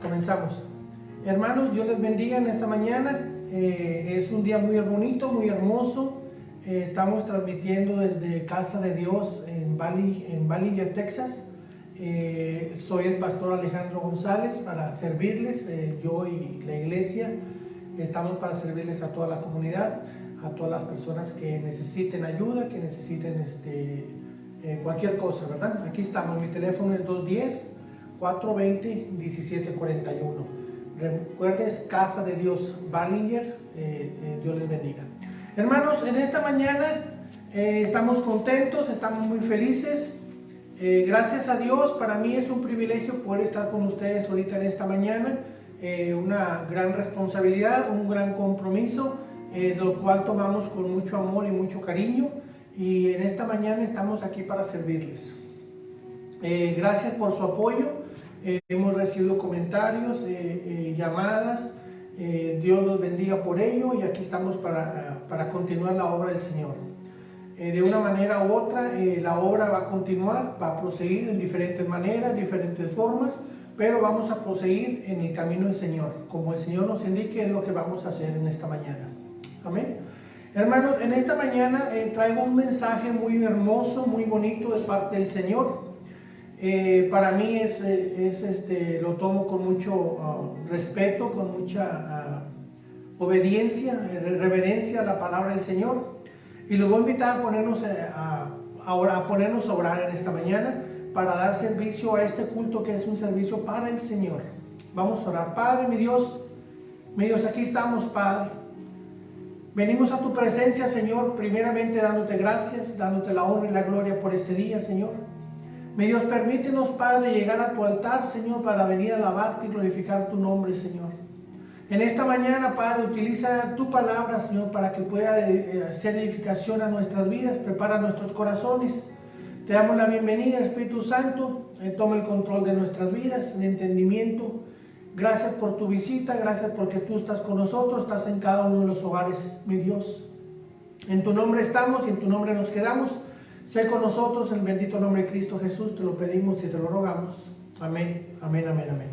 Comenzamos. Hermanos, Dios les bendiga en esta mañana. Es un día muy bonito, muy hermoso. Estamos transmitiendo desde Casa de Dios en Ballinger, Texas. Soy el pastor Alejandro González para servirles. Yo y la iglesia estamos para servirles a toda la comunidad, a todas las personas que necesiten ayuda, que necesiten cualquier cosa, ¿verdad? Aquí estamos. Mi teléfono es 210-420-1741. Recuerdes, Casa de Dios Ballinger. Dios les bendiga. Hermanos, en esta mañana estamos contentos, estamos muy felices. Gracias a Dios, para mí es un privilegio poder estar con ustedes ahorita en esta mañana. Una gran responsabilidad, un gran compromiso, lo cual tomamos con mucho amor y mucho cariño. Y en esta mañana estamos aquí para servirles. Gracias por su apoyo. Hemos recibido comentarios, llamadas. Dios los bendiga por ello, y aquí estamos para continuar la obra del Señor. De una manera u otra, la obra va a continuar, va a proseguir en diferentes maneras, diferentes formas, pero vamos a proseguir en el camino del Señor. Como el Señor nos indique, es lo que vamos a hacer en esta mañana. Amén. Hermanos, en esta mañana traigo un mensaje muy hermoso, muy bonito de parte del Señor. Para mí lo tomo con mucho respeto, con mucha obediencia, reverencia a la palabra del Señor, y los voy a invitar a ponernos a orar en esta mañana para dar servicio a este culto, que es un servicio para el Señor. Vamos a orar. Padre, mi Dios, aquí estamos, Padre. Venimos a tu presencia, Señor, primeramente dándote gracias, dándote la honra y la gloria por este día, Señor. Mi Dios, permítenos, Padre, llegar a tu altar, Señor, para venir a alabarte y glorificar tu nombre, Señor. En esta mañana, Padre, utiliza tu palabra, Señor, para que pueda hacer edificación a nuestras vidas, prepara nuestros corazones. Te damos la bienvenida, Espíritu Santo, toma el control de nuestras vidas, el entendimiento. Gracias por tu visita, gracias porque tú estás con nosotros, estás en cada uno de los hogares, mi Dios. En tu nombre estamos y en tu nombre nos quedamos. Sé con nosotros en el bendito nombre de Cristo Jesús, te lo pedimos y te lo rogamos. Amén, amén, amén, amén.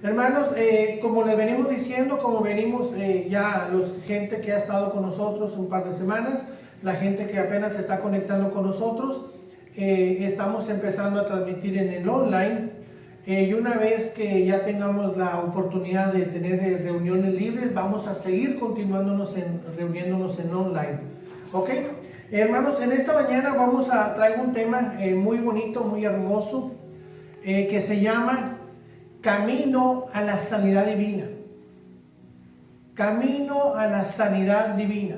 Hermanos, como les venimos diciendo, como venimos ya gente que ha estado con nosotros un par de semanas, la gente que apenas se está conectando con nosotros, estamos empezando a transmitir en el online. Y una vez que ya tengamos la oportunidad de tener reuniones libres, vamos a seguir reuniéndonos en online. ¿Ok? Hermanos, en esta mañana traigo un tema muy bonito, muy hermoso, que se llama Camino a la Sanidad Divina. Camino a la Sanidad Divina.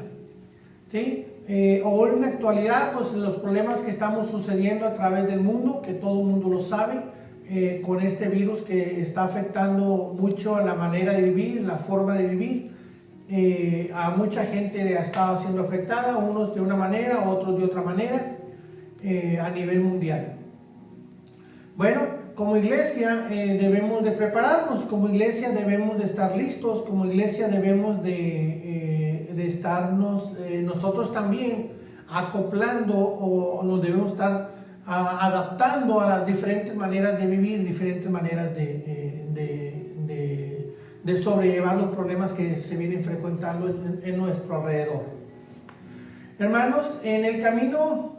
¿Sí? Ahora en la actualidad, pues los problemas que estamos sucediendo a través del mundo, que todo el mundo lo sabe, con este virus que está afectando mucho a la manera de vivir, la forma de vivir. A mucha gente ha estado siendo afectada, unos de una manera, otros de otra manera, a nivel mundial. Bueno, como iglesia debemos de prepararnos, como iglesia debemos de estar listos, como iglesia debemos de estarnos nosotros también acoplando, o nos debemos estar adaptando a las diferentes maneras de vivir, diferentes maneras de sobrellevar los problemas que se vienen frecuentando en nuestro alrededor. Hermanos, en el camino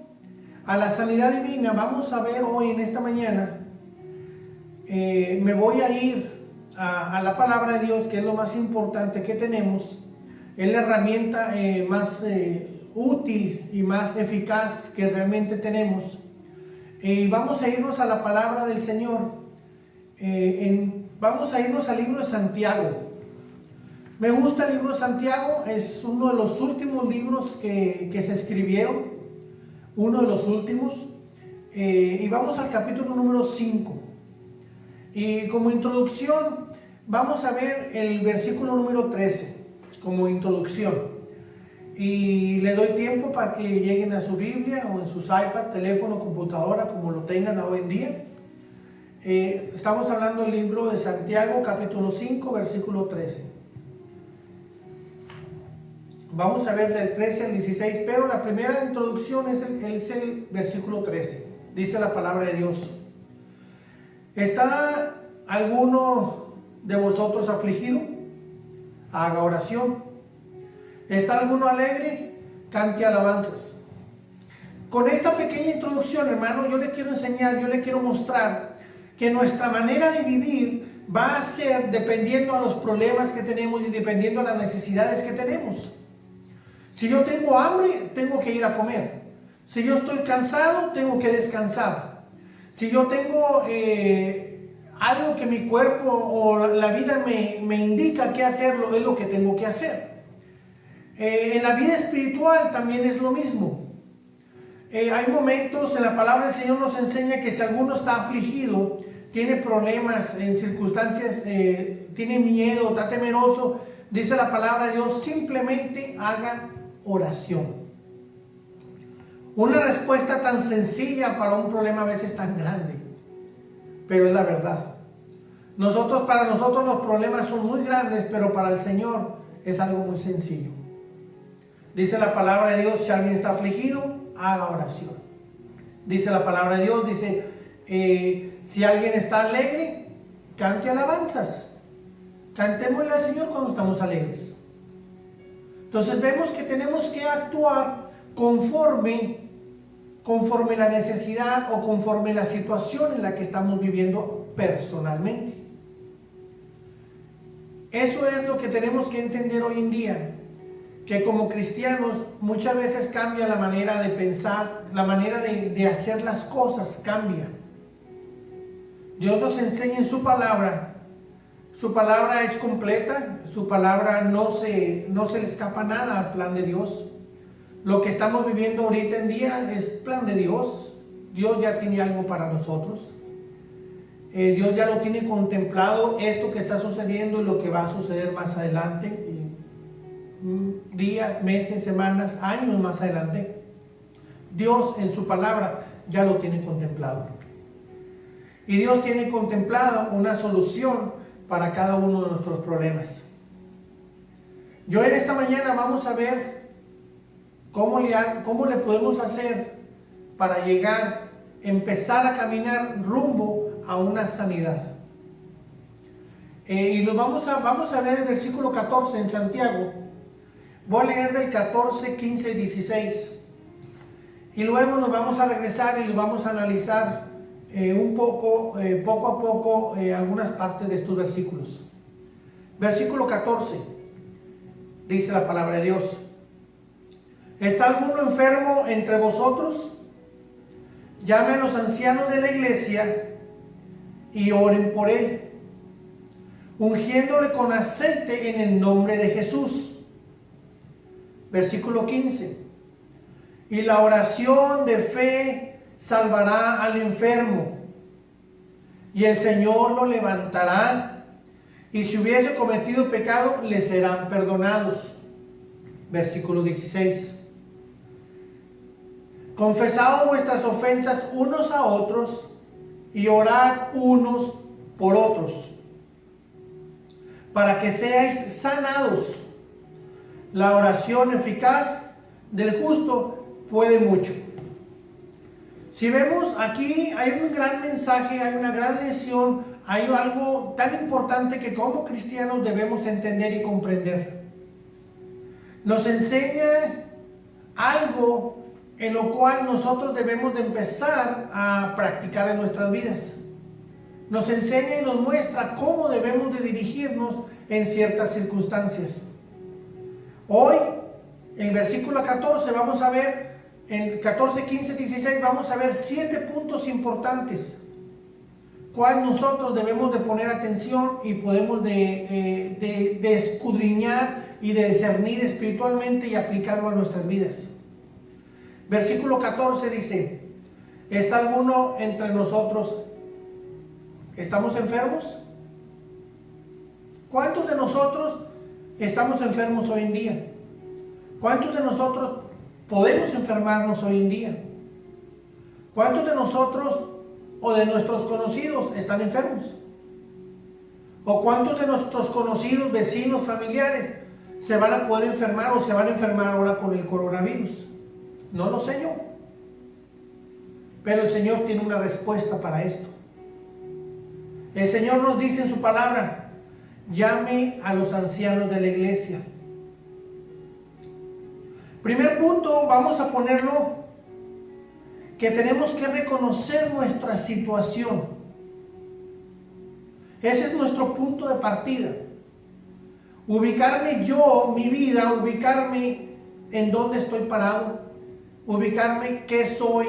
a la sanidad divina, vamos a ver hoy en esta mañana, me voy a ir a la palabra de Dios, que es lo más importante que tenemos, es la herramienta más útil y más eficaz que realmente tenemos. Vamos a irnos a la palabra del Señor. Vamos a irnos al libro de Santiago. Me gusta el libro de Santiago, es uno de los últimos libros que se escribieron, uno de los últimos. Y vamos al capítulo número 5. Y como introducción, vamos a ver el versículo número 13, como introducción. Y le doy tiempo para que lleguen a su Biblia o en sus iPad, teléfono, computadora, como lo tengan hoy en día. Estamos hablando del libro de Santiago, capítulo 5, versículo 13. Vamos a ver del 13 al 16, pero la primera introducción es el versículo 13. Dice la palabra de Dios: ¿Está alguno de vosotros afligido? Haga oración. ¿Está alguno alegre? Cante alabanzas. Con esta pequeña introducción, hermano, yo le quiero enseñar, yo le quiero mostrar que nuestra manera de vivir va a ser dependiendo a los problemas que tenemos y dependiendo a las necesidades que tenemos. Si yo tengo hambre, tengo que ir a comer. Si yo estoy cansado, tengo que descansar. Si yo tengo algo que mi cuerpo o la vida me indica que hacerlo, es lo que tengo que hacer. En la vida espiritual también es lo mismo. Hay momentos en la palabra del Señor nos enseña que si alguno está afligido, tiene problemas en circunstancias, tiene miedo, está temeroso, dice la palabra de Dios, simplemente haga oración. Una respuesta tan sencilla para un problema a veces tan grande, pero es la verdad. Para nosotros los problemas son muy grandes, pero para el Señor es algo muy sencillo. Dice la palabra de Dios, si alguien está afligido, haga oración. Dice la palabra de Dios, dice, si alguien está alegre, cante alabanzas. Cantémosle al Señor cuando estamos alegres. Entonces vemos que tenemos que actuar conforme la necesidad o conforme la situación en la que estamos viviendo personalmente. Eso es lo que tenemos que entender hoy en día, que como cristianos muchas veces cambia la manera de pensar, la manera de hacer las cosas cambia. Dios nos enseña en su palabra es completa, su palabra no se le escapa nada al plan de Dios. Lo que estamos viviendo ahorita en día es plan de Dios. Dios ya tiene algo para nosotros. Dios ya lo tiene contemplado, esto que está sucediendo y lo que va a suceder más adelante, días, meses, semanas, años más adelante. Dios en su palabra ya lo tiene contemplado. Y Dios tiene contemplado una solución para cada uno de nuestros problemas. Yo en esta mañana vamos a ver cómo le podemos hacer para empezar a caminar rumbo a una sanidad. Y vamos a ver el versículo 14 en Santiago. Voy a leer del 14, 15 y 16. Y luego nos vamos a regresar y lo vamos a analizar poco a poco, algunas partes de estos versículos. Versículo 14. Dice la palabra de Dios. ¿Está alguno enfermo entre vosotros? Llame a los ancianos de la iglesia y oren por él, ungiéndole con aceite en el nombre de Jesús. Versículo 15. Y la oración de fe salvará al enfermo, y el Señor lo levantará, y si hubiese cometido pecado, le serán perdonados. Versículo 16. Confesad vuestras ofensas unos a otros, y orad unos por otros, para que seáis sanados. La oración eficaz del justo puede mucho. Si vemos aquí, hay un gran mensaje, hay una gran lección, hay algo tan importante que como cristianos debemos entender y comprender. Nos enseña algo en lo cual nosotros debemos de empezar a practicar en nuestras vidas. Nos enseña y nos muestra cómo debemos de dirigirnos en ciertas circunstancias. Hoy, en el versículo 14, vamos a ver, en 14, 15, 16, vamos a ver 7 puntos importantes, cual nosotros debemos de poner atención y podemos de escudriñar y de discernir espiritualmente y aplicarlo a nuestras vidas. Versículo 14 dice, ¿está alguno entre nosotros? ¿Estamos enfermos? ¿Cuántos de nosotros estamos enfermos hoy en día? ¿Cuántos de nosotros podemos enfermarnos hoy en día? ¿Cuántos de nosotros o de nuestros conocidos están enfermos? ¿O cuántos de nuestros conocidos, vecinos, familiares se van a poder enfermar o se van a enfermar ahora con el coronavirus? No lo sé yo. Pero el Señor tiene una respuesta para esto. El Señor nos dice en su palabra llame a los ancianos de la iglesia. Primer punto, vamos a ponerlo, que tenemos que reconocer nuestra situación. Ese es nuestro punto de partida. Ubicarme yo, mi vida, ubicarme en dónde estoy parado, ubicarme qué soy,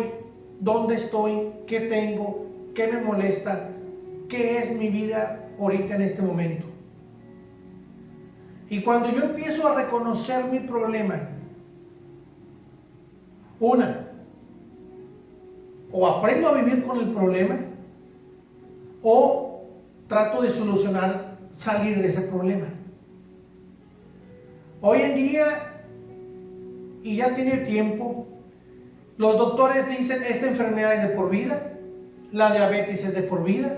dónde estoy, qué tengo, qué me molesta, qué es mi vida ahorita en este momento. Y cuando yo empiezo a reconocer mi problema, o aprendo a vivir con el problema, o trato de solucionar, salir de ese problema. Hoy en día, y ya tiene tiempo, los doctores dicen esta enfermedad es de por vida, la diabetes es de por vida,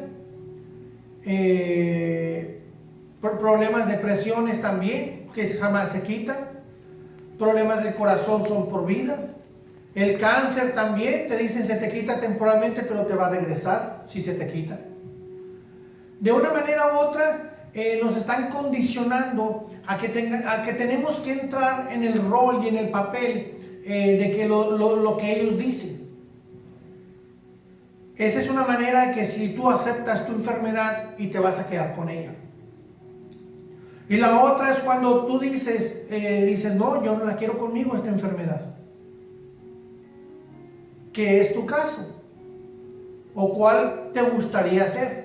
problemas de presiones también, que jamás se quitan, problemas del corazón son por vida, el cáncer también, te dicen se te quita temporalmente, pero te va a regresar si se te quita. De una manera u otra, nos están condicionando a que tenemos que entrar en el rol y en el papel de que lo que ellos dicen. Esa es una manera de que si tú aceptas tu enfermedad y te vas a quedar con ella. Y la otra es cuando tú dices, no, yo no la quiero conmigo esta enfermedad. ¿Qué es tu caso? ¿O cuál te gustaría ser?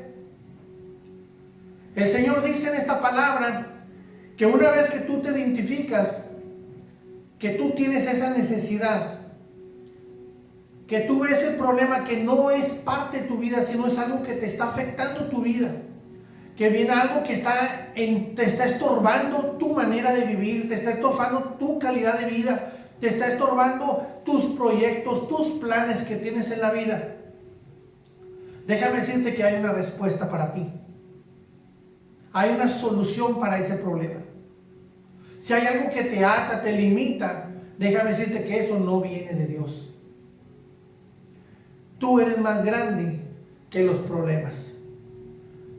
El Señor dice en esta palabra que una vez que tú te identificas, que tú tienes esa necesidad, que tú ves el problema que no es parte de tu vida, sino es algo que te está afectando tu vida, que viene algo que te está estorbando tu manera de vivir, te está estorbando tu calidad de vida, te está estorbando tus proyectos, tus planes que tienes en la vida. Déjame decirte que hay una respuesta para ti. Hay una solución para ese problema. Si hay algo que te ata, te limita, déjame decirte que eso no viene de Dios. Tú eres más grande que los problemas.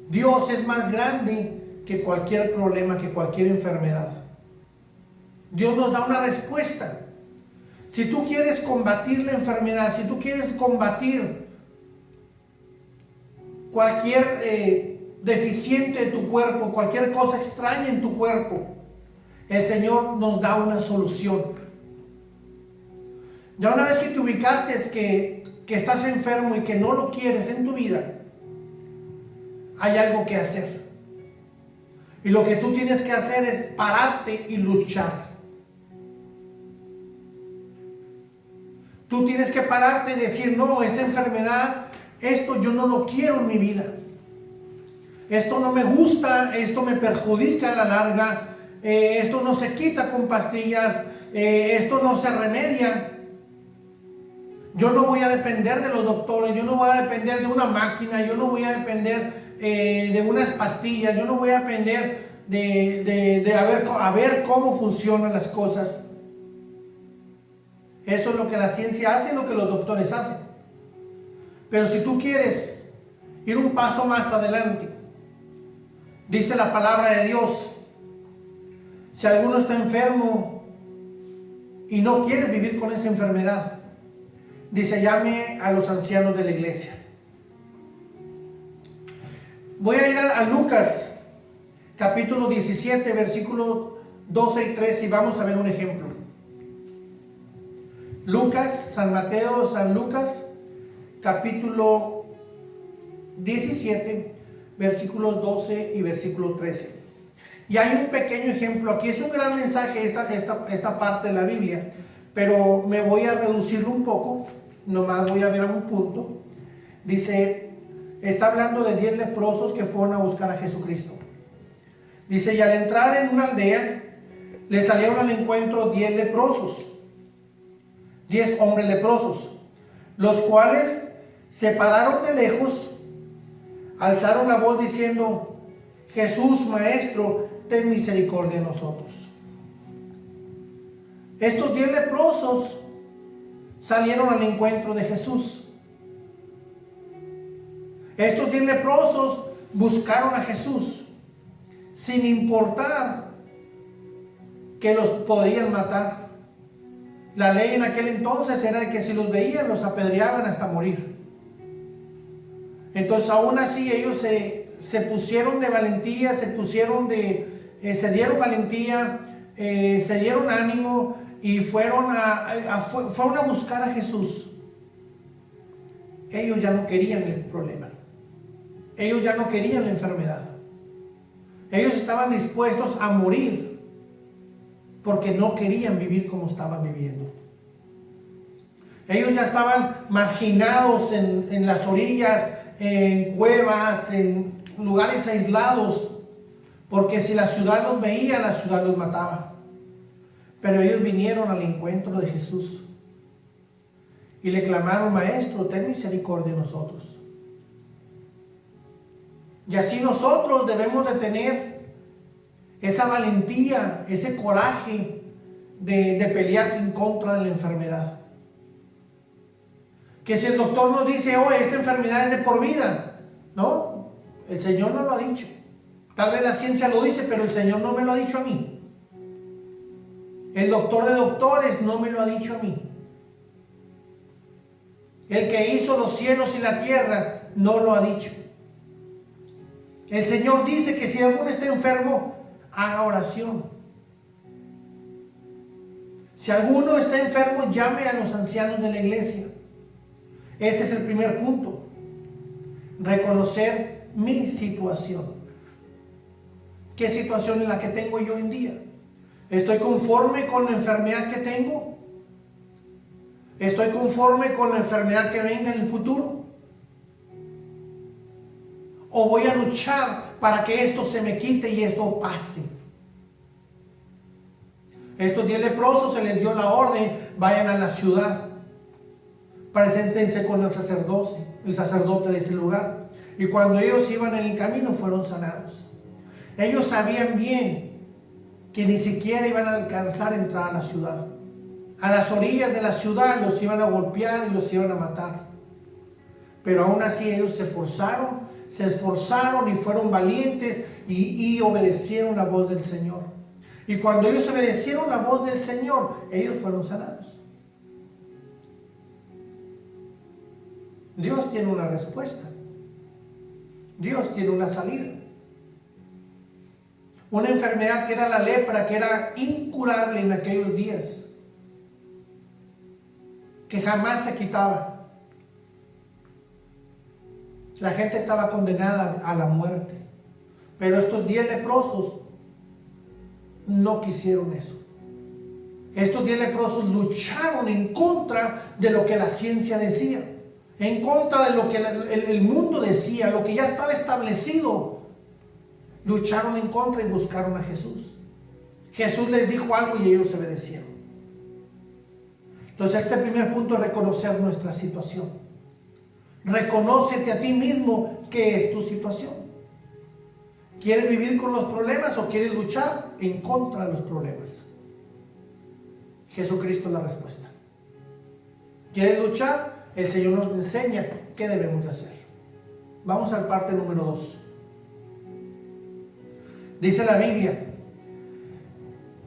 Dios es más grande que cualquier problema, que cualquier enfermedad. Dios nos da una respuesta. Si tú quieres combatir la enfermedad, si tú quieres combatir cualquier deficiente de tu cuerpo, cualquier cosa extraña en tu cuerpo, el Señor nos da una solución. Ya una vez que te ubicaste que estás enfermo y que no lo quieres en tu vida, hay algo que hacer. Y lo que tú tienes que hacer es pararte y luchar. Tú tienes que pararte y decir, no, esta enfermedad, esto yo no lo quiero en mi vida. Esto no me gusta, esto me perjudica a la larga, esto no se quita con pastillas, esto no se remedia. Yo no voy a depender de los doctores, yo no voy a depender de una máquina, yo no voy a depender de unas pastillas, yo no voy a depender de a ver cómo funcionan las cosas. Eso es lo que la ciencia hace y lo que los doctores hacen. Pero si tú quieres ir un paso más adelante, dice la palabra de Dios, si alguno está enfermo y no quiere vivir con esa enfermedad, dice, llame a los ancianos de la iglesia. Voy a ir a Lucas, capítulo 17, versículos 12 y 13, y vamos a ver un ejemplo. Lucas, San Mateo, San Lucas, capítulo 17, versículos 12 y versículo 13. Y hay un pequeño ejemplo aquí. Es un gran mensaje esta parte de la Biblia, pero me voy a reducirlo un poco. Nomás voy a ver un punto. Dice, está hablando de 10 leprosos que fueron a buscar a Jesucristo. Dice, y al entrar en una aldea, le salieron al encuentro 10 leprosos, 10 hombres leprosos, los cuales se pararon de lejos, alzaron la voz diciendo, Jesús, Maestro, ten misericordia de nosotros. Estos 10 leprosos salieron al encuentro de Jesús. Estos 10 leprosos buscaron a Jesús. sin importar que los podían matar. La ley en aquel entonces era de que si los veían los apedreaban hasta morir. Entonces aún así ellos se pusieron de valentía, se dieron valentía, se dieron ánimo y fueron a buscar a Jesús. Ellos ya no querían el problema. Ellos ya no querían la enfermedad. Ellos estaban dispuestos a morir porque no querían vivir como estaban viviendo. Ellos ya estaban marginados en las orillas, en cuevas, en lugares aislados, porque si la ciudad los veía, la ciudad los mataba. Pero ellos vinieron al encuentro de Jesús y le clamaron: Maestro, ten misericordia de nosotros. Y así nosotros debemos de tener esa valentía, ese coraje de pelear en contra de la enfermedad. Que si el doctor nos dice: oh, esta enfermedad es de por vida, no, el Señor no lo ha dicho. Tal vez la ciencia lo dice, pero el Señor no me lo ha dicho a mí. El doctor de doctores no me lo ha dicho a mí. El que hizo los cielos y la tierra no lo ha dicho. El Señor dice que si alguno está enfermo, haga oración. Si alguno está enfermo, llame a los ancianos de la iglesia. Este es el primer punto. Reconocer mi situación. ¿Qué situación es la que tengo yo hoy en día? ¿Estoy conforme con la enfermedad que tengo? ¿Estoy conforme con la enfermedad que venga en el futuro? ¿O voy a luchar para que esto se me quite y esto pase? Estos 10 leprosos se les dio la orden: vayan a la ciudad, preséntense con el sacerdote de ese lugar. Y cuando ellos iban en el camino, fueron sanados. Ellos sabían bien que ni siquiera iban a alcanzar a entrar a la ciudad. A las orillas de la ciudad los iban a golpear y los iban a matar. Pero aún así ellos se esforzaron y fueron valientes y obedecieron la voz del Señor. Y cuando ellos obedecieron la voz del Señor, ellos fueron sanados. Dios tiene una respuesta. Dios tiene una salida. Una enfermedad que era la lepra, que era incurable en aquellos días, que jamás se quitaba. La gente estaba condenada a la muerte. Pero estos 10 leprosos no quisieron eso. Estos 10 leprosos lucharon en contra de lo que la ciencia decía, en contra de lo que el mundo decía, lo que ya estaba establecido. Lucharon en contra y buscaron a Jesús. Jesús les dijo algo y ellos obedecieron. Entonces, este primer punto es reconocer nuestra situación. Reconócete a ti mismo qué es tu situación. ¿Quieres vivir con los problemas o quieres luchar en contra de los problemas? Jesucristo es la respuesta. ¿Quieres luchar? El Señor nos enseña qué debemos de hacer. Vamos al parte número 2. Dice la Biblia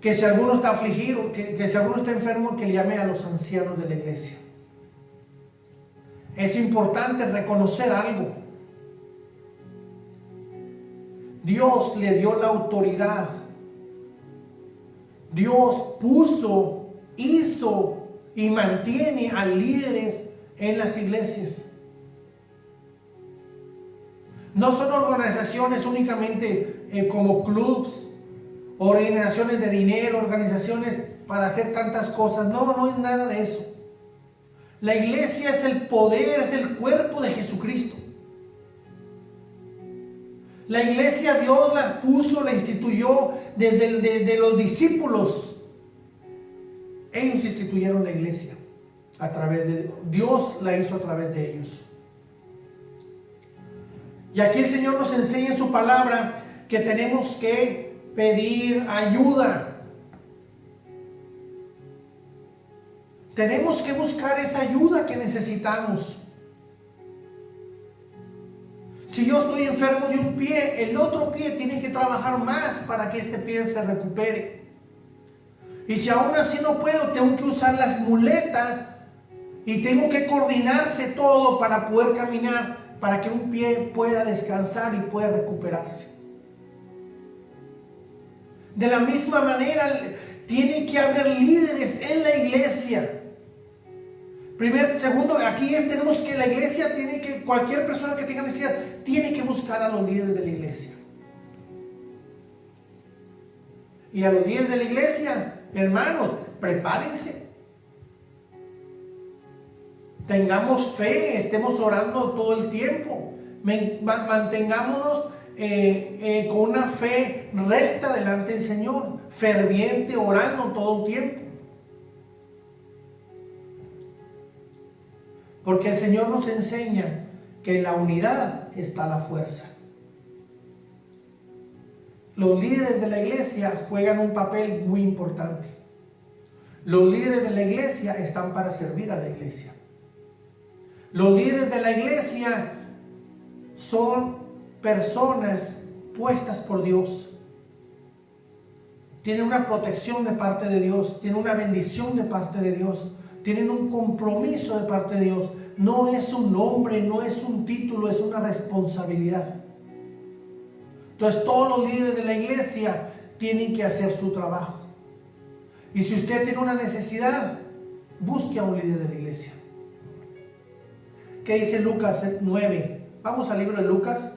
que si alguno está afligido, que si alguno está enfermo, que le llame a los ancianos de la iglesia. Es importante reconocer algo. Dios le dio la autoridad. Dios puso, hizo y mantiene a líderes en las iglesias. No son organizaciones únicamente como clubs, organizaciones de dinero, organizaciones para hacer tantas cosas. No, no es nada de eso. La iglesia es el poder, es el cuerpo de Jesucristo. La iglesia Dios la puso, la instituyó desde los discípulos. Ellos instituyeron la iglesia a través de Dios, la hizo a través de ellos. Y aquí el Señor nos enseña en su palabra que tenemos que pedir ayuda. Tenemos que buscar esa ayuda que necesitamos. Si yo estoy enfermo de un pie, el otro pie tiene que trabajar más para que este pie se recupere. Y si aún así no puedo, tengo que usar las muletas y tengo que coordinarse todo para poder caminar, para que un pie pueda descansar y pueda recuperarse. De la misma manera, tiene que haber líderes en la iglesia. Segundo, aquí tenemos que la iglesia cualquier persona que tenga necesidad, tiene que buscar a los líderes de la iglesia. Y a los líderes de la iglesia, hermanos, prepárense. Tengamos fe, estemos orando todo el tiempo. Mantengámonos con una fe recta delante del Señor, ferviente, orando todo el tiempo. Porque el Señor nos enseña que en la unidad está la fuerza. Los líderes de la iglesia juegan un papel muy importante. Los líderes de la iglesia están para servir a la iglesia. Los líderes de la iglesia son personas puestas por Dios. Tienen una protección de parte de Dios, tienen una bendición de parte de Dios, tienen un compromiso de parte de Dios. No es un nombre, no es un título, es una responsabilidad. Entonces todos los líderes de la iglesia tienen que hacer su trabajo. Y si usted tiene una necesidad, busque a un líder de la iglesia. ¿Qué dice Lucas 9? Vamos al libro de Lucas,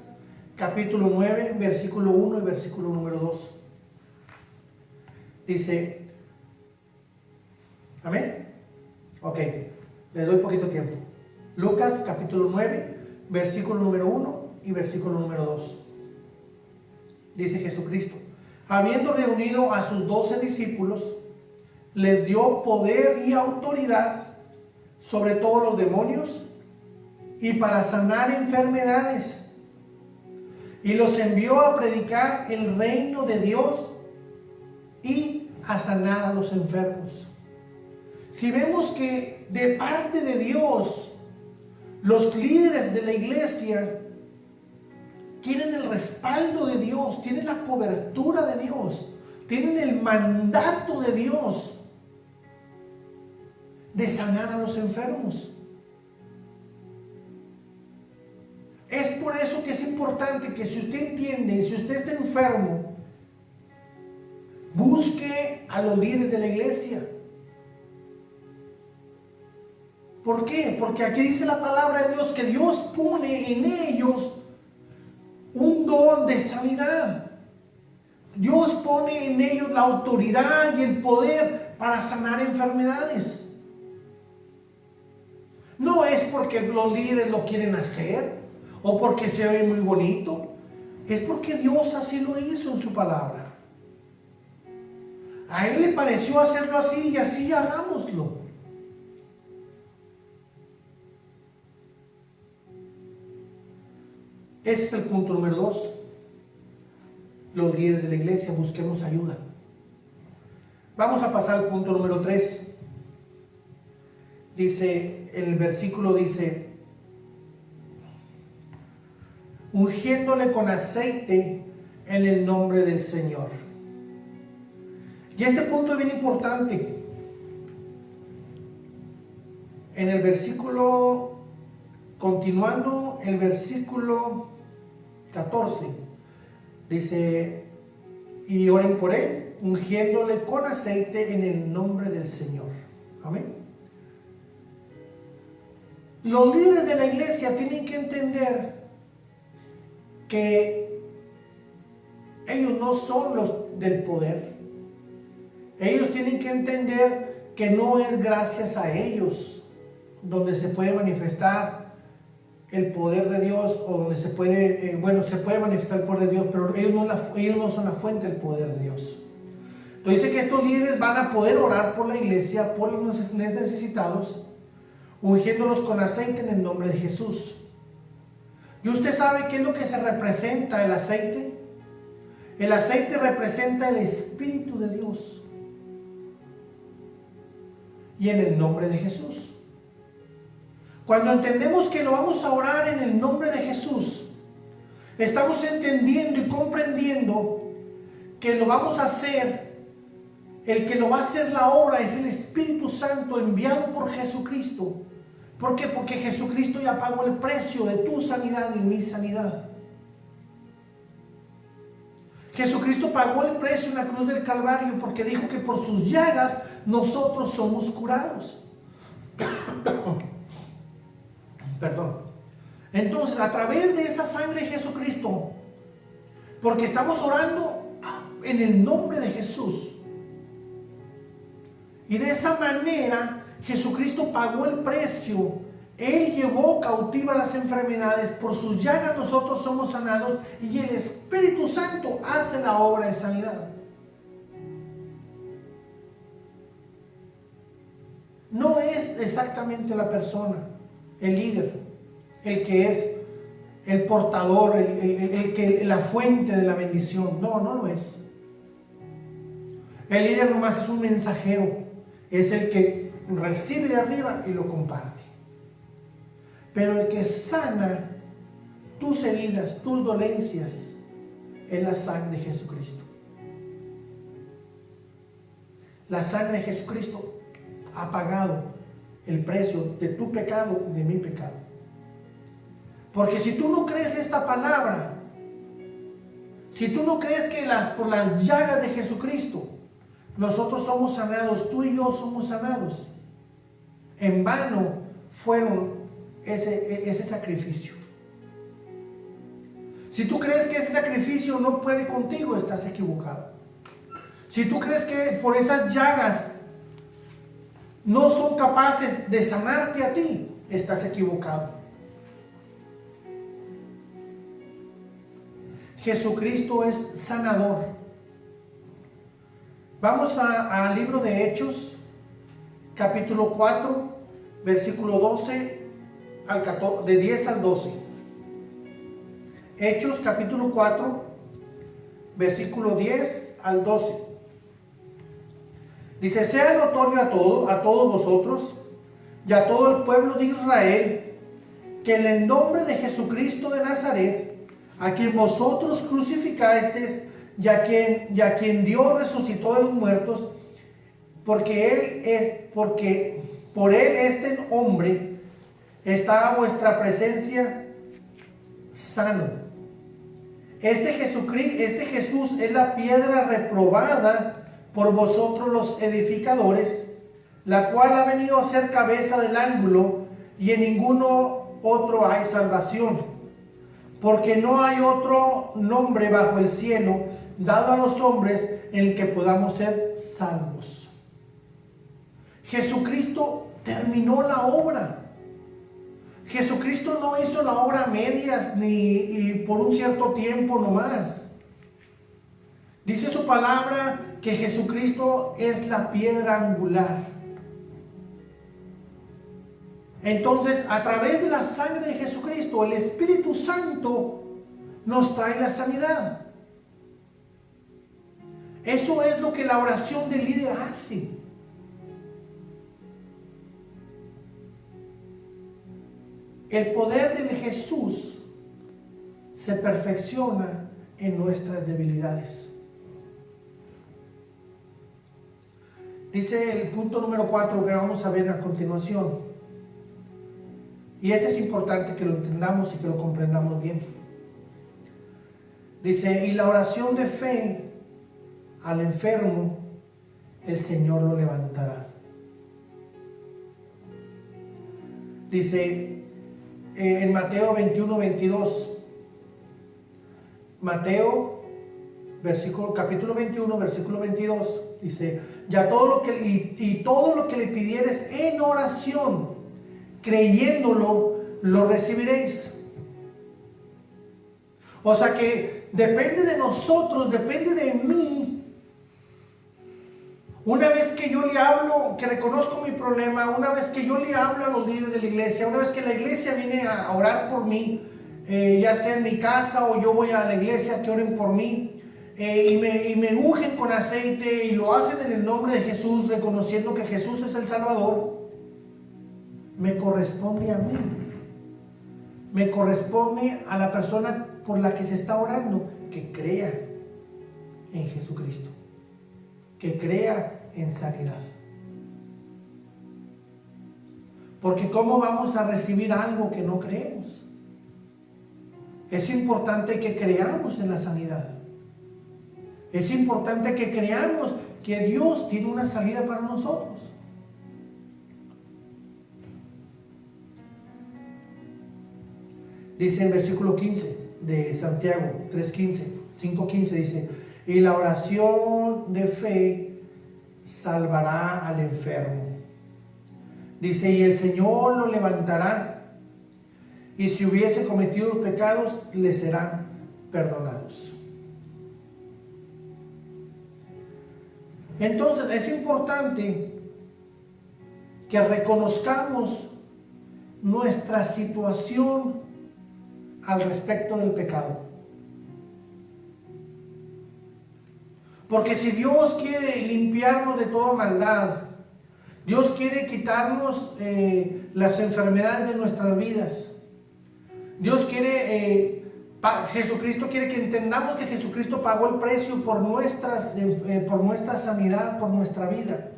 capítulo 9, versículo 1 y versículo número 2. Dice, ¿amén? Ok, le doy poquito tiempo. Lucas capítulo 9, versículo número 1 y versículo número 2. Dice Jesucristo, habiendo reunido a sus 12 discípulos, les dio poder y autoridad sobre todos los demonios y para sanar enfermedades. Y los envió a predicar el reino de Dios y a sanar a los enfermos. Si vemos que de parte de Dios, los líderes de la iglesia tienen el respaldo de Dios, tienen la cobertura de Dios, tienen el mandato de Dios de sanar a los enfermos. Es por eso que es importante que si usted entiende, si usted está enfermo, busque a los líderes de la iglesia. ¿Por qué? Porque aquí dice la palabra de Dios que Dios pone en ellos un don de sanidad. Dios pone en ellos la autoridad y el poder para sanar enfermedades. No es porque los líderes lo quieren hacer o porque se ve muy bonito. Es porque Dios así lo hizo en su palabra. A Él le pareció hacerlo así y así hagámoslo. Ese es el punto número 2. Los líderes de la iglesia, busquemos ayuda. Vamos a pasar al punto número 3. Dice, el versículo dice, ungiéndole con aceite en el nombre del Señor. Y este punto es bien importante. En el versículo, continuando el versículo 14, dice, y oren por él, ungiéndole con aceite en el nombre del Señor. Amén. Los líderes de la iglesia tienen que entender que ellos no son los del poder. Ellos tienen que entender que no es gracias a ellos donde se puede manifestar el poder de Dios, o donde se puede, se puede manifestar el poder de Dios, pero ellos no son la fuente del poder de Dios. Entonces dice que estos líderes van a poder orar por la iglesia, por los necesitados, ungiéndolos con aceite en el nombre de Jesús. ¿Y usted sabe qué es lo que se representa el aceite? El aceite representa el Espíritu de Dios. Y en el nombre de Jesús. Cuando entendemos que lo vamos a orar en el nombre de Jesús, Estamos entendiendo y comprendiendo que lo vamos a hacer. El que lo va a hacer la obra es el Espíritu Santo enviado por Jesucristo. ¿Por qué? Porque Jesucristo ya pagó el precio de tu sanidad y mi sanidad. Jesucristo pagó el precio en la cruz del Calvario porque dijo que por sus llagas nosotros somos curados. Perdón. Entonces, a través de esa sangre de Jesucristo, porque estamos orando en el nombre de Jesús, y de esa manera Jesucristo pagó el precio. Él llevó cautivas las enfermedades, por sus llagas nosotros somos sanados, y el Espíritu Santo hace la obra de sanidad. No es exactamente la persona, el líder, el que es el portador, la fuente de la bendición. No, no lo es. El líder nomás es un mensajero, es el que recibe de arriba y lo comparte. Pero el que sana tus heridas, tus dolencias, es la sangre de Jesucristo. La sangre de Jesucristo ha pagado el precio de tu pecado y de mi pecado. Porque si tú no crees esta palabra, si tú no crees que por las llagas de Jesucristo nosotros somos sanados, tú y yo somos sanados, en vano fueron ese sacrificio. Si tú crees que ese sacrificio no puede contigo, estás equivocado. Si tú crees que por esas llagas no son capaces de sanarte a ti, estás equivocado. Jesucristo es sanador. Vamos al libro de Hechos, capítulo 4, versículo 12 al 14, de 10 al 12. Hechos, capítulo 4, versículo 10 al 12. Dice: sea notorio a todos vosotros y a todo el pueblo de Israel, que en el nombre de Jesucristo de Nazaret, a quien vosotros crucificasteis, y a quien Dios resucitó de los muertos, porque por él este hombre está a vuestra presencia sano. Este Jesús es la piedra reprobada por vosotros los edificadores, la cual ha venido a ser cabeza del ángulo, y en ninguno otro hay salvación, porque no hay otro nombre bajo el cielo dado a los hombres en el que podamos ser salvos. Jesucristo terminó la obra. Jesucristo no hizo la obra a medias ni por un cierto tiempo nomás. Dice su palabra que Jesucristo es la piedra angular. Entonces, a través de la sangre de Jesucristo, el Espíritu Santo nos trae la sanidad. Eso es lo que la oración del líder hace. El poder de Jesús se perfecciona en nuestras debilidades. Dice el punto número 4 que vamos a ver a continuación. Y este es importante que lo entendamos y que lo comprendamos bien. Dice: y la oración de fe al enfermo, el Señor lo levantará. Dice en Mateo 21, 22. Mateo, capítulo 21, versículo 22. Dice: todo lo que le pidieres en oración, creyéndolo, lo recibiréis. O sea que depende de nosotros, depende de mí. Una vez que yo le hablo, que reconozco mi problema, una vez que yo le hablo a los líderes de la iglesia, una vez que la iglesia viene a orar por mí, ya sea en mi casa o yo voy a la iglesia que oren por mí, y me ungen con aceite y lo hacen en el nombre de Jesús, reconociendo que Jesús es el Salvador, me corresponde a mí. Me corresponde a la persona por la que se está orando, que crea en Jesucristo, que crea en sanidad. Porque ¿cómo vamos a recibir algo que no creemos? Es importante que creamos en la sanidad. Es importante que creamos que Dios tiene una salida para nosotros. Dice en versículo 15 de Santiago 5:15 dice: y la oración de fe salvará al enfermo. Dice, y el Señor lo levantará, y si hubiese cometido pecados, le serán perdonados. Entonces es importante que reconozcamos nuestra situación al respecto del pecado. Porque si Dios quiere limpiarnos de toda maldad, Dios quiere quitarnos las enfermedades de nuestras vidas, Dios quiere, Jesucristo quiere que entendamos que Jesucristo pagó el precio por nuestra sanidad, por nuestra vida.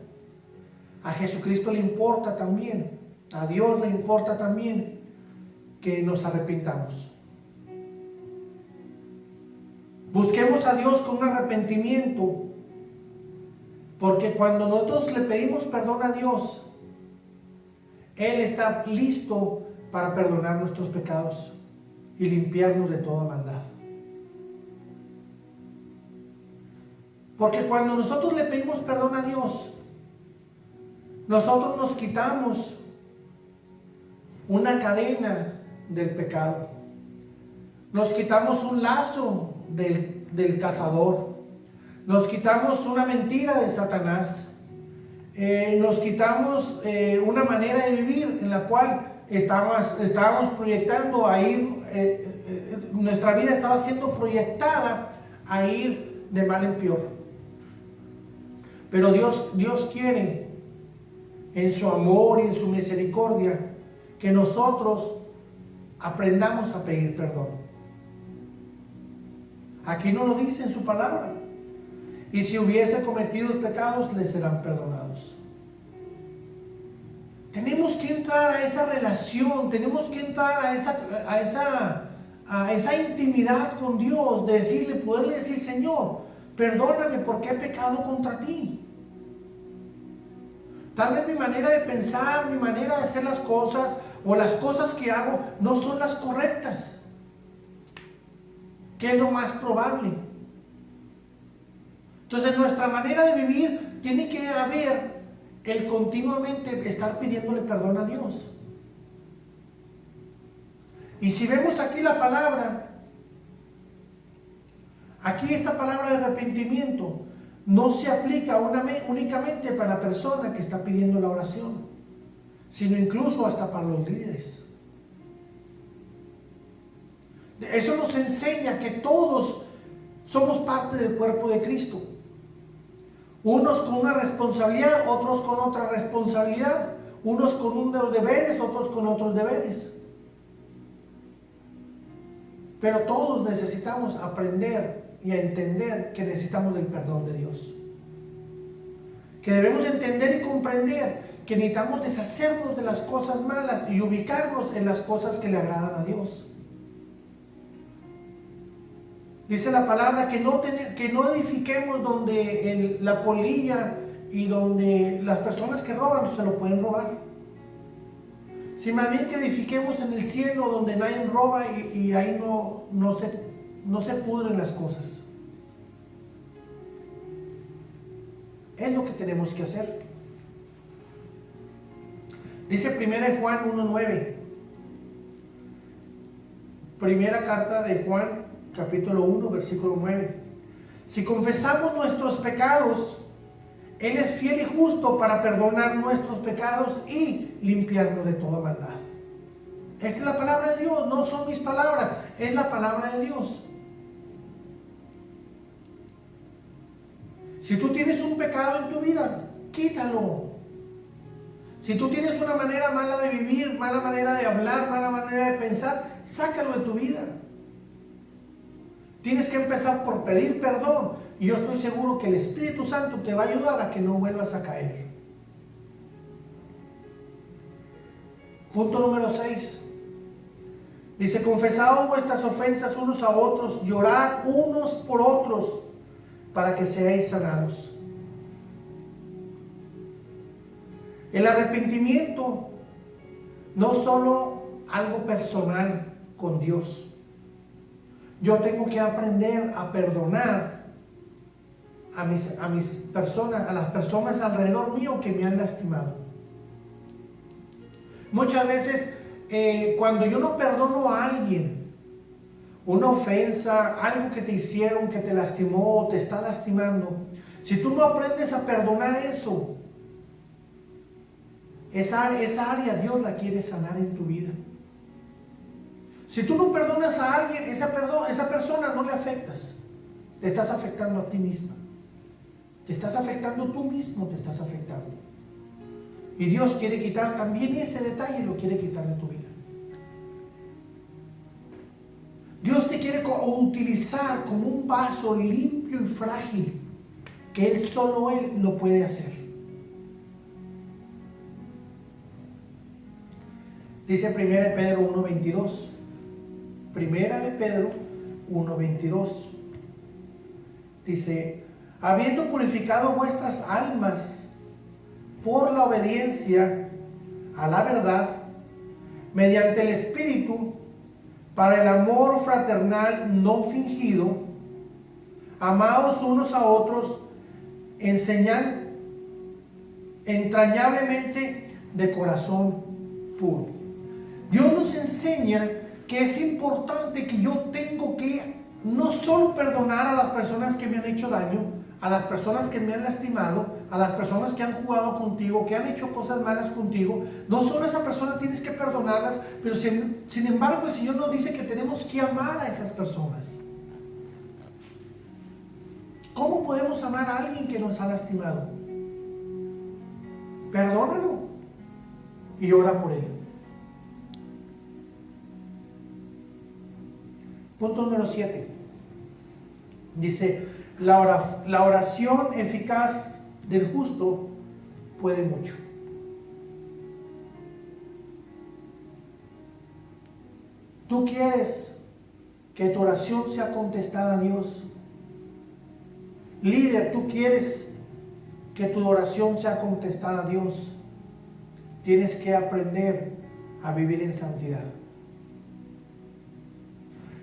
A Jesucristo le importa también, a Dios le importa también que nos arrepintamos. Busquemos a Dios con un arrepentimiento, porque cuando nosotros le pedimos perdón a Dios, Él está listo para perdonar nuestros pecados y limpiarnos de toda maldad. Porque cuando nosotros le pedimos perdón a Dios, nosotros nos quitamos una cadena del pecado, nos quitamos un lazo del cazador, nos quitamos una mentira de Satanás, nos quitamos una manera de vivir en la cual estábamos proyectando a ir, nuestra vida estaba siendo proyectada a ir de mal en peor. Pero Dios quiere, en su amor y en su misericordia, que nosotros aprendamos a pedir perdón. Aquí no lo dice en su palabra. Y si hubiese cometido pecados, le serán perdonados. Tenemos que entrar a esa relación, tenemos que entrar a esa intimidad con Dios, de decirle, poderle decir, Señor, perdóname porque he pecado contra ti. Tal vez mi manera de pensar, mi manera de hacer las cosas, o las cosas que hago, no son las correctas. ¿Qué es lo más probable? Entonces, nuestra manera de vivir tiene que haber el continuamente estar pidiéndole perdón a Dios. Y si vemos aquí la palabra, aquí esta palabra de arrepentimiento no se aplica únicamente para la persona que está pidiendo la oración, sino incluso hasta para los líderes. Eso nos enseña que todos somos parte del cuerpo de Cristo. Unos con una responsabilidad, otros con otra responsabilidad. Unos con unos deberes, otros con otros deberes. Pero todos necesitamos aprender y a entender que necesitamos del perdón de Dios. Que debemos entender y comprender que necesitamos deshacernos de las cosas malas y ubicarnos en las cosas que le agradan a Dios. Dice la palabra que no edifiquemos donde la polilla y donde las personas que roban se lo pueden robar. Si más bien que edifiquemos en el cielo donde nadie roba y ahí no se pudren las cosas. Es lo que tenemos que hacer. Dice 1 Juan 1:9. Primera carta de Juan, capítulo 1, versículo 9. Si confesamos nuestros pecados, Él es fiel y justo para perdonar nuestros pecados y limpiarnos de toda maldad. Esta es la palabra de Dios, no son mis palabras, es la palabra de Dios. Si tú tienes un pecado en tu vida, quítalo. Si tú tienes una manera mala de vivir, mala manera de hablar, mala manera de pensar, sácalo de tu vida. Tienes que empezar por pedir perdón. Y yo estoy seguro que el Espíritu Santo te va a ayudar a que no vuelvas a caer. Punto número 6. Dice, confesaos vuestras ofensas unos a otros y orad unos por otros para que seáis sanados. El arrepentimiento no es solo algo personal con Dios. Yo tengo que aprender a perdonar a mis personas, a las personas alrededor mío que me han lastimado. Muchas veces cuando yo no perdono a alguien, una ofensa, algo que te hicieron, que te lastimó o te está lastimando, si tú no aprendes a perdonar eso, esa área Dios la quiere sanar en tu vida. Si tú no perdonas a alguien, esa persona no le afectas. Te estás afectando a ti misma. Te estás afectando tú mismo, te estás afectando. Y Dios quiere quitar también ese detalle, lo quiere quitar de tu vida. Dios te quiere utilizar como un vaso limpio y frágil, que solo Él lo puede hacer. Dice 1 de Pedro 1:22. 1 de Pedro 1:22. Dice, habiendo purificado vuestras almas por la obediencia a la verdad, mediante el Espíritu, para el amor fraternal no fingido, amaos unos a otros, entrañablemente de corazón puro. Dios nos enseña que es importante que yo tengo que no solo perdonar a las personas que me han hecho daño, a las personas que me han lastimado, a las personas que han jugado contigo, que han hecho cosas malas contigo. No solo a esa persona tienes que perdonarlas, pero sin embargo el Señor nos dice que tenemos que amar a esas personas. ¿Cómo podemos amar a alguien que nos ha lastimado? Perdónalo y ora por él. Punto número 7. Dice, la oración eficaz del justo puede mucho. ¿Tú quieres que tu oración sea contestada a Dios? Líder, ¿tú quieres que tu oración sea contestada a Dios? Tienes que aprender a vivir en santidad.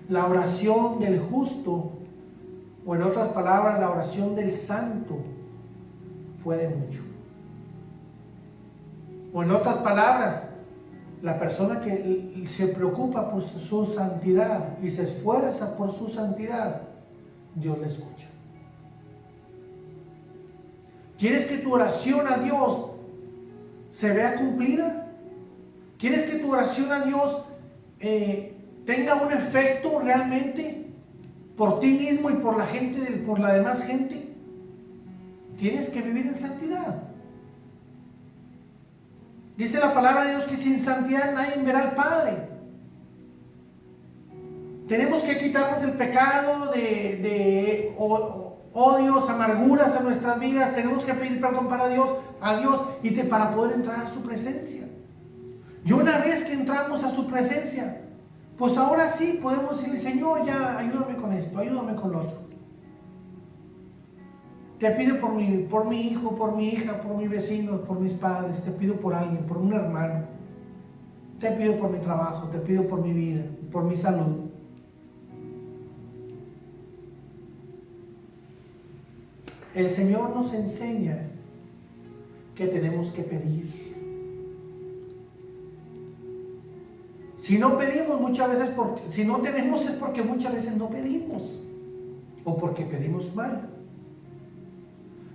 La oración del justo, o en otras palabras, la oración del santo, puede mucho. O en otras palabras, la persona que se preocupa por su santidad y se esfuerza por su santidad, Dios le escucha. ¿Quieres que tu oración a Dios se vea cumplida? ¿Quieres que tu oración a Dios tenga un efecto realmente por ti mismo y por la gente, por la demás gente? Tienes que vivir en santidad. Dice la palabra de Dios que sin santidad nadie verá al Padre. Tenemos que quitarnos del pecado, de odios, amarguras en nuestras vidas. Tenemos que pedir perdón a Dios para poder entrar a su presencia. Y una vez que entramos a su presencia, pues ahora sí podemos decirle, Señor, ya ayúdame con esto, ayúdame con lo otro. Te pido por mi hijo, por mi hija, por mi vecino, por mis padres. Te pido por alguien, por un hermano. Te pido por mi trabajo, te pido por mi vida, por mi salud. El Señor nos enseña que tenemos que pedir. Si no pedimos muchas veces, si no tenemos es porque muchas veces no pedimos o porque pedimos mal.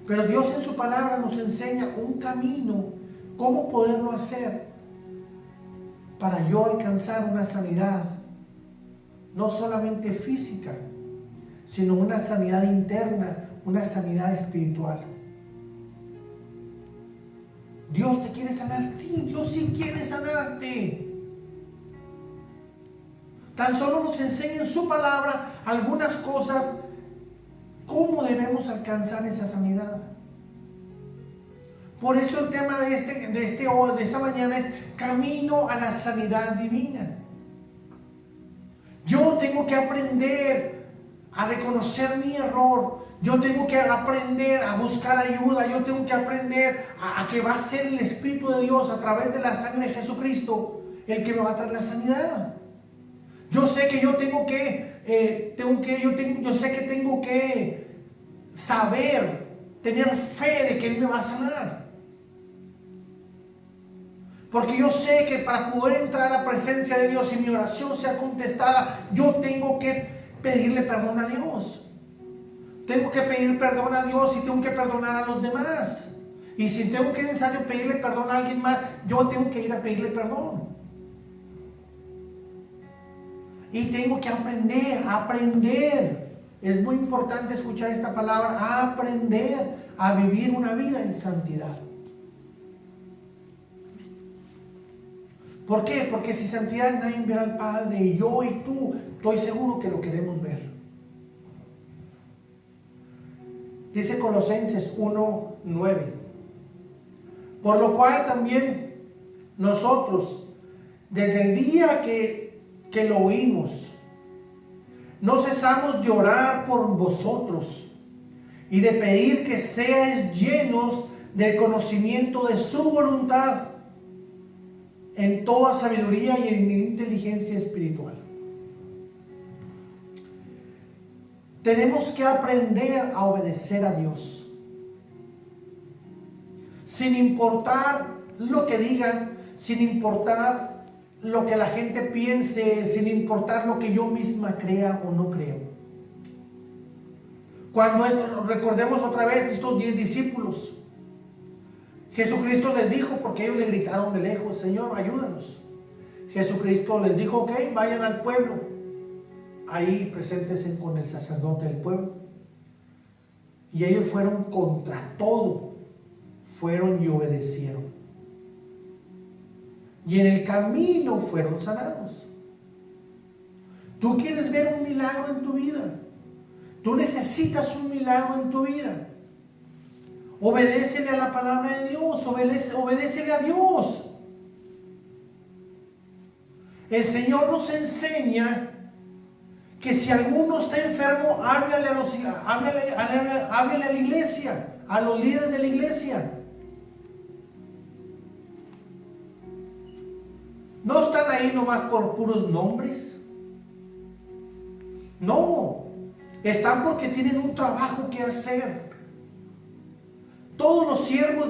Pero Dios en su palabra nos enseña un camino, cómo poderlo hacer para yo alcanzar una sanidad, no solamente física, sino una sanidad interna, una sanidad espiritual. ¿Dios te quiere sanar? Sí, Dios sí quiere sanarte. Tan solo nos enseña en su palabra algunas cosas, cómo debemos alcanzar esa sanidad. Por eso el tema de esta mañana es camino a la sanidad divina. Yo tengo que aprender a reconocer mi error. Yo tengo que aprender a buscar ayuda. Yo tengo que aprender a que va a ser el Espíritu de Dios a través de la sangre de Jesucristo el que me va a traer la sanidad. Yo sé que yo tengo que saber, tener fe de que Él me va a sanar. Porque yo sé que para poder entrar a la presencia de Dios y mi oración sea contestada, yo tengo que pedirle perdón a Dios. Tengo que pedir perdón a Dios y tengo que perdonar a los demás. Y si tengo que necesario pedirle perdón a alguien más, yo tengo que ir a pedirle perdón. Y tengo que aprender. Es muy importante escuchar esta palabra, aprender a vivir una vida en santidad. ¿Por qué? Porque si santidad nadie verá al Padre, y yo y tú, estoy seguro que lo queremos ver. Dice Colosenses 1:9. Por lo cual también nosotros, desde el día que lo oímos, no cesamos de orar por vosotros y de pedir que seáis llenos del conocimiento de su voluntad, en toda sabiduría y en inteligencia espiritual. Tenemos que aprender a obedecer a Dios, sin importar lo que digan, sin importar lo que la gente piense, sin importar lo que yo misma crea o no creo. Recordemos otra vez estos 10 discípulos. Jesucristo les dijo, porque ellos le gritaron de lejos, Señor, ayúdanos. Jesucristo les dijo, ok, vayan al pueblo. Ahí preséntense con el sacerdote del pueblo. Y ellos fueron contra todo. Fueron y obedecieron. Y en el camino fueron sanados. ¿Tú quieres ver un milagro en tu vida? ¿Tú necesitas un milagro en tu vida? Obedécele a la palabra de Dios, obedécele a Dios. El Señor nos enseña que si alguno está enfermo, háblale a la iglesia, a los líderes de la iglesia. No están ahí nomás por puros nombres. No, están porque tienen un trabajo que hacer. Todos los siervos,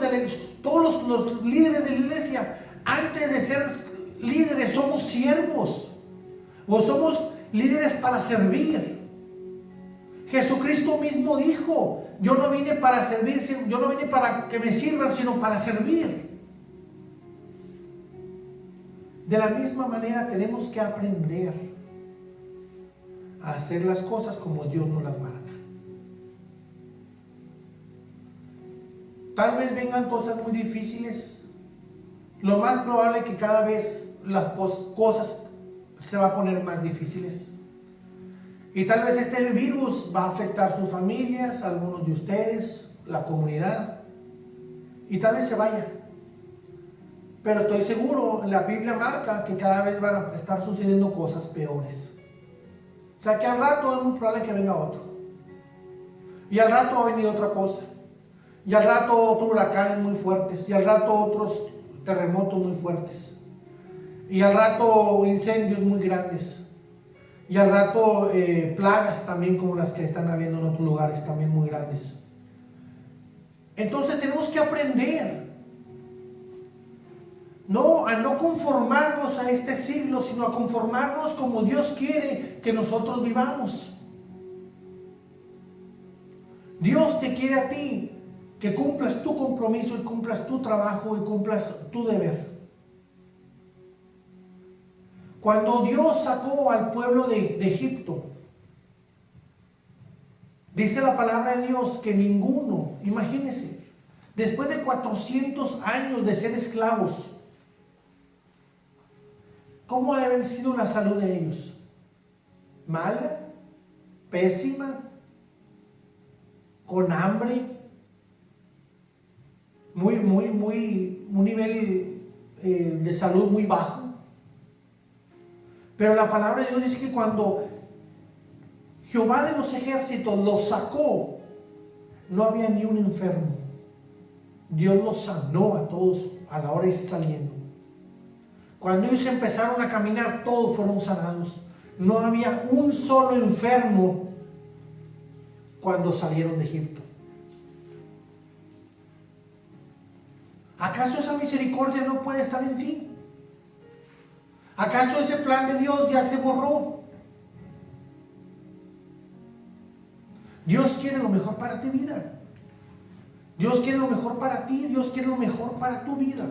todos los líderes de la iglesia, antes de ser líderes, somos siervos. O somos líderes para servir. Jesucristo mismo dijo, yo no vine para servir, yo no vine para que me sirvan, sino para servir. De la misma manera tenemos que aprender a hacer las cosas como Dios nos las marca. Tal vez vengan cosas muy difíciles. Lo más probable es que cada vez las cosas se van a poner más difíciles. Y tal vez este virus va a afectar sus familias, algunos de ustedes, la comunidad. Y tal vez se vaya. Pero estoy seguro, la Biblia marca que cada vez van a estar sucediendo cosas peores. O sea que al rato es muy probable que venga otro. Y al rato va a venir otra cosa. Y al rato otros huracanes muy fuertes. Y al rato otros terremotos muy fuertes. Y al rato incendios muy grandes. Y al rato plagas también como las que están habiendo en otros lugares también muy grandes. Entonces tenemos que aprender. A no conformarnos a este siglo, sino a conformarnos como Dios quiere que nosotros vivamos. Dios te quiere a ti que cumplas tu compromiso y cumplas tu trabajo y cumplas tu deber. Cuando Dios sacó al pueblo de Egipto, dice la palabra de Dios que ninguno, imagínense, después de 400 años de ser esclavos, ¿cómo ha de haber sido la salud de ellos? mala, pésima, con hambre, un nivel de salud muy bajo. Pero la palabra de Dios dice que cuando Jehová de los ejércitos los sacó, no había ni un enfermo. Dios los sanó a todos a la hora de ir saliendo. Cuando ellos empezaron a caminar, todos fueron sanados. No había un solo enfermo cuando salieron de Egipto. ¿Acaso esa misericordia no puede estar en ti? ¿Acaso ese plan de Dios ya se borró? Dios quiere lo mejor para tu vida. Dios quiere lo mejor para ti. Dios quiere lo mejor para tu vida.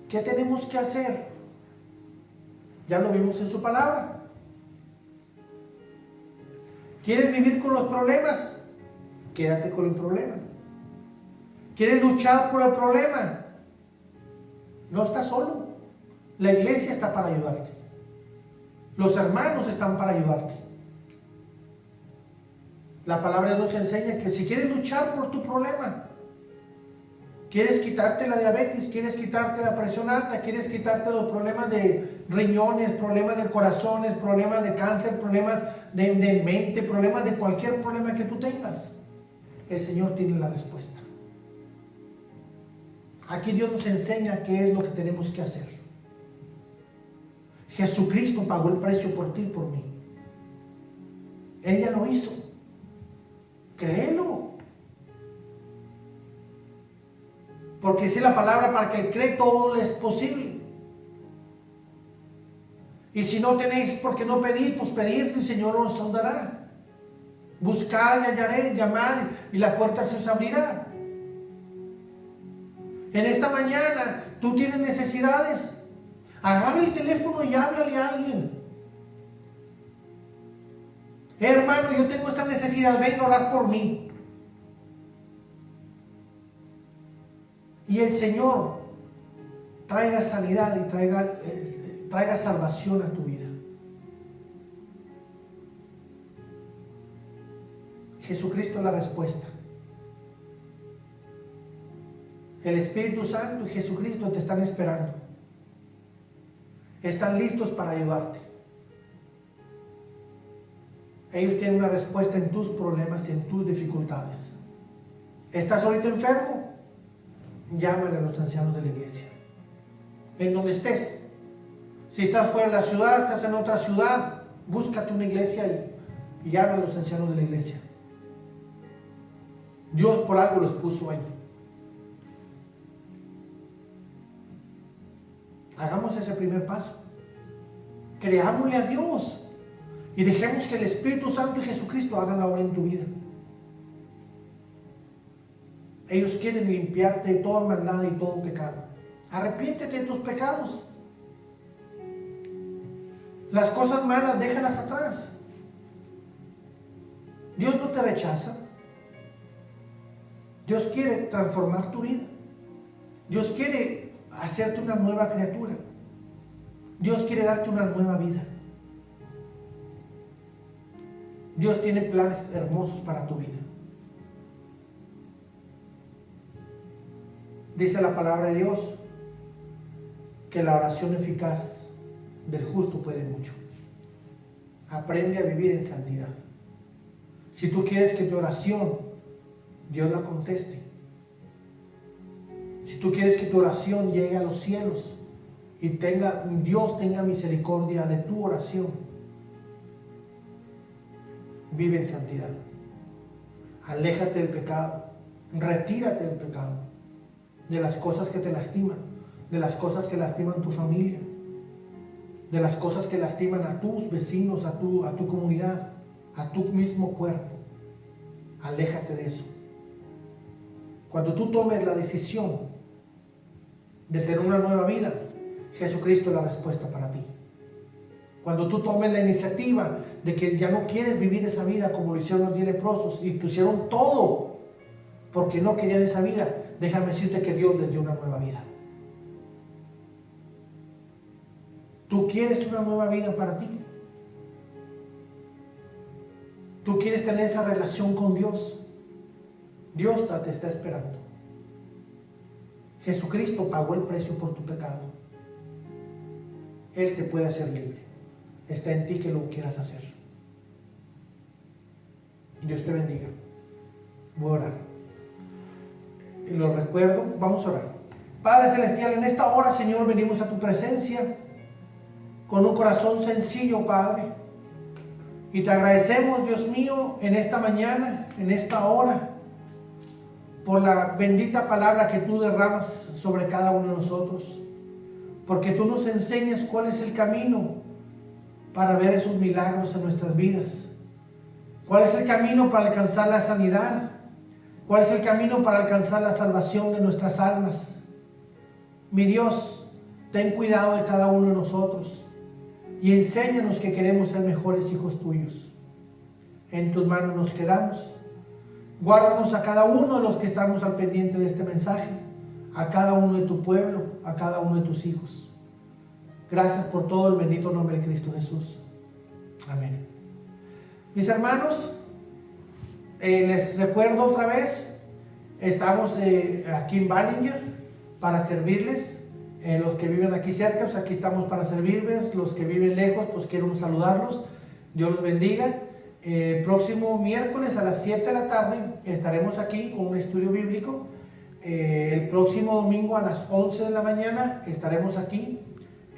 ¿Qué tenemos que hacer? Ya lo vimos en su palabra. ¿Quieres vivir con los problemas? Quédate con el problema. ¿Quieres luchar por el problema? No estás solo. La iglesia está para ayudarte. Los hermanos están para ayudarte. La palabra de Dios enseña que si quieres luchar por tu problema, quieres quitarte la diabetes, quieres quitarte la presión alta, quieres quitarte los problemas de riñones, problemas de corazones, problemas de cáncer, problemas de mente, problemas de cualquier problema que tú tengas, el Señor tiene la respuesta. Aquí Dios nos enseña qué es lo que tenemos que hacer. Jesucristo pagó el precio por ti y por mí. Él ya lo hizo. Créelo. Porque dice la palabra, para que el cree todo es posible. Y si no tenéis por qué no pedir, pues pedid y el Señor os dará. Buscad y hallaréis, llamad y la puerta se os abrirá. En esta mañana tú tienes necesidades. Agarra el teléfono y háblale a alguien. Hermano, yo tengo esta necesidad, ven a orar por mí. Y el Señor traiga sanidad y traiga salvación a tu vida. Jesucristo es la respuesta. El Espíritu Santo y Jesucristo te están esperando. Están listos para ayudarte. Ellos tienen una respuesta en tus problemas y en tus dificultades. ¿Estás ahorita enfermo? Llámale a los ancianos de la iglesia. En donde estés. Si estás fuera de la ciudad, estás en otra ciudad, búscate una iglesia y llama a los ancianos de la iglesia. Dios por algo los puso ahí. Hagamos ese primer paso. Creámosle a Dios y dejemos que el Espíritu Santo y Jesucristo hagan la obra en tu vida. Ellos quieren limpiarte de toda maldad y todo pecado. Arrepiéntete de tus pecados. Las cosas malas, déjalas atrás. Dios no te rechaza. Dios quiere transformar tu vida. Dios quiere hacerte una nueva criatura. Dios quiere darte una nueva vida. Dios tiene planes hermosos para tu vida. Dice la palabra de Dios que la oración eficaz del justo puede mucho. Aprende a vivir en santidad. Si tú quieres que tu oración Dios la conteste, si tú quieres que tu oración llegue a los cielos y Dios tenga misericordia de tu oración, vive en santidad. Aléjate del pecado, retírate del pecado, de las cosas que te lastiman, de las cosas que lastiman tu familia, de las cosas que lastiman a tus vecinos, a tu comunidad, a tu mismo cuerpo. Aléjate de eso. Cuando tú tomes la decisión de tener una nueva vida, Jesucristo es la respuesta para ti. Cuando tú tomes la iniciativa de que ya no quieres vivir esa vida como lo hicieron los 10 leprosos y pusieron todo porque no querían esa vida, déjame decirte que Dios les dio una nueva vida. Tú quieres una nueva vida para ti. Tú quieres tener esa relación con Dios. Dios te está esperando. Jesucristo pagó el precio por tu pecado. Él te puede hacer libre. Está en ti que lo quieras hacer. Dios te bendiga. Voy a orar. Y lo recuerdo, vamos a orar. Padre Celestial, en esta hora, Señor, venimos a tu presencia con un corazón sencillo, Padre. Y te agradecemos, Dios mío, en esta mañana, en esta hora, por la bendita palabra que tú derramas sobre cada uno de nosotros. Porque tú nos enseñas cuál es el camino para ver esos milagros en nuestras vidas. ¿Cuál es el camino para alcanzar la sanidad? ¿Cuál es el camino para alcanzar la salvación de nuestras almas? Mi Dios, ten cuidado de cada uno de nosotros y enséñanos que queremos ser mejores hijos tuyos. En tus manos nos quedamos. Guárdanos a cada uno de los que estamos al pendiente de este mensaje, a cada uno de tu pueblo, a cada uno de tus hijos. Gracias por todo el bendito nombre de Cristo Jesús. Amén. Mis hermanos, les recuerdo otra vez, estamos aquí en Ballinger para servirles. Los que viven aquí cerca, pues aquí estamos para servirles. Los que viven lejos, pues quiero saludarlos. Dios los bendiga. Próximo miércoles a las 7 de la tarde estaremos aquí con un estudio bíblico. El próximo domingo a las 11 de la mañana estaremos aquí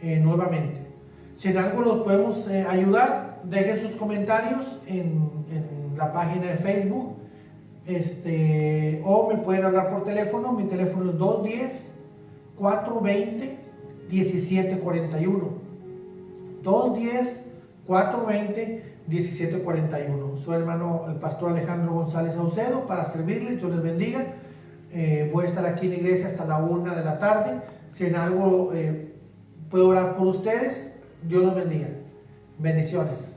nuevamente. Si en algo los podemos ayudar, dejen sus comentarios en la página de Facebook, o me pueden hablar por teléfono. Mi teléfono es 210-420-1741. 210-420-1741. Soy hermano, el pastor Alejandro González Saucedo, para servirles. Dios les bendiga. Voy a estar aquí en la iglesia hasta la 1 de la tarde. Si en algo puedo orar por ustedes, Dios los bendiga. Bendiciones.